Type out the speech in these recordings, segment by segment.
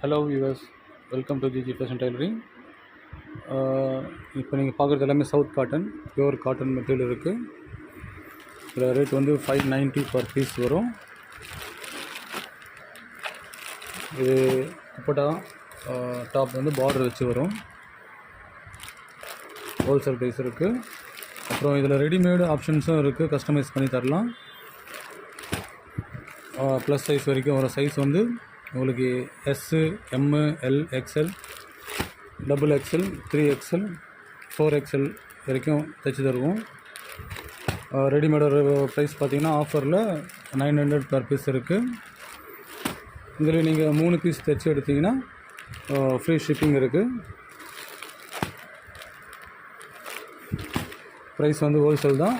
Hello viewers, welcome to GG fashion tailoring. இப்போ நீங்கள் பார்க்குறது எல்லாமே south cotton, pure cotton material இருக்குது. இதில் ரேட் வந்து 590 பர் பீஸ் வரும். இது துப்பட்டா டாப் வந்து பார்டர் வச்சு வரும். ஹோல்சேல் ப்ரைஸ் இருக்குது. அப்புறம் இதில் ரெடிமேடு ஆப்ஷன்ஸும் இருக்குது, கஸ்டமைஸ் பண்ணி தரலாம். ப்ளஸ் சைஸ் வரைக்கும் வர சைஸ் வந்து உங்களுக்கு S, M, L, XL, double XL, 3XL, 4XL வரைக்கும் தைச்சி தருவோம். ரெடிமேடோட ப்ரைஸ் பார்த்திங்கன்னா ஆஃபரில் 900 பர் பீஸ் இருக்குது. இதில் நீங்கள் 3 பீஸ் தைச்சி எடுத்திங்கன்னா ஃப்ரீ ஷிப்பிங் இருக்குது. ப்ரைஸ் வந்து ஹோல்சேல் தான்.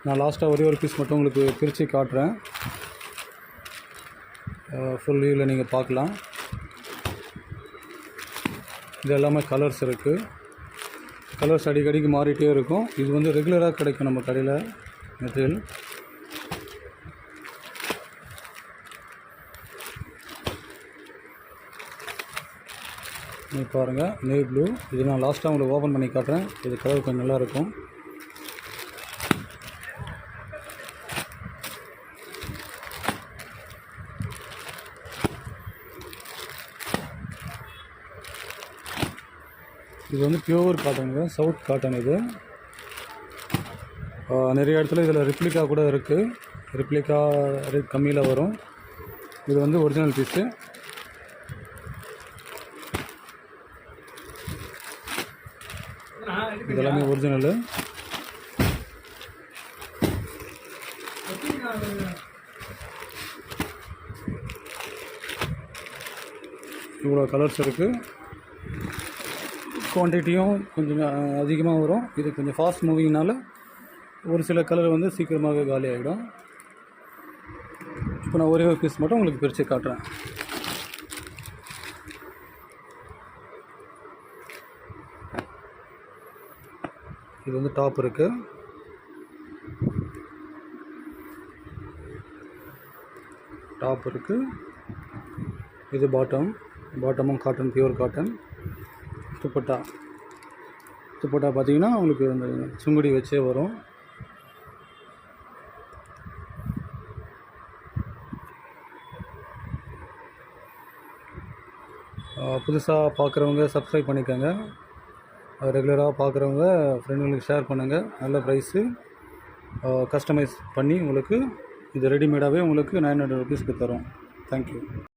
நான் லாஸ்ட்டாக ஒரே ஒரு பீஸ் மட்டும் உங்களுக்கு பிரித்து காட்டுறேன். ஃபுல் வியூவில் நீங்கள் பார்க்கலாம். இது எல்லாமே கலர்ஸ் இருக்குது. கலர்ஸ் அடிக்கடிக்கு மாறிட்டே இருக்கும். இது வந்து ரெகுலராக கிடைக்கும் நம்ம கடையில் மெட்டீரியல். நீங்கள் பாருங்கள், நேவி ப்ளூ. இது நான் லாஸ்ட்டாக உங்களுக்கு ஓப்பன் பண்ணி காட்டுறேன். இது கலர் கொஞ்சம் நல்லாயிருக்கும். இது வந்து பியூர் காட்டனுங்க, சவுத் காட்டன். இது நிறைய இடத்துல இதில் ரிப்ளிகா கூட இருக்குது. ரிப்ளிகா ரேட் கம்மியில் வரும். இது வந்து ஒரிஜினல் பீஸு. இதெல்லாமே ஒரிஜினலு. இவ்வளோ கலர்ஸ் இருக்குது. குவான்டிட்டியும் கொஞ்சம் அதிகமாக வரும். இது கொஞ்சம் ஃபாஸ்ட் மூவிங்னால ஒரு சில கலர் வந்து சீக்கிரமாக காலி ஆகிடும். இப்போ நான் ஒரே ஒரு பீஸ் மட்டும் உங்களுக்கு பிரித்து காட்டுறேன். இது வந்து டாப் இருக்குது. டாப் இருக்குது. இது பாட்டமும் காட்டன், பியூர் காட்டன். துப்பட்டா பார்த்திங்கன்னா உங்களுக்கு அந்த சுங்குடி வச்சே வரும். புதுசாக பார்க்குறவங்க சப்ஸ்கிரைப் பண்ணிக்கோங்க. ரெகுலராக பார்க்குறவங்க ஃப்ரெண்டுங்களுக்கு ஷேர் பண்ணுங்கள். நல்ல ப்ரைஸு. கஸ்டமைஸ் பண்ணி உங்களுக்கு இது ரெடிமேடாகவே உங்களுக்கு 900 ருபீஸ்க்கு தரோம். தேங்க்யூ.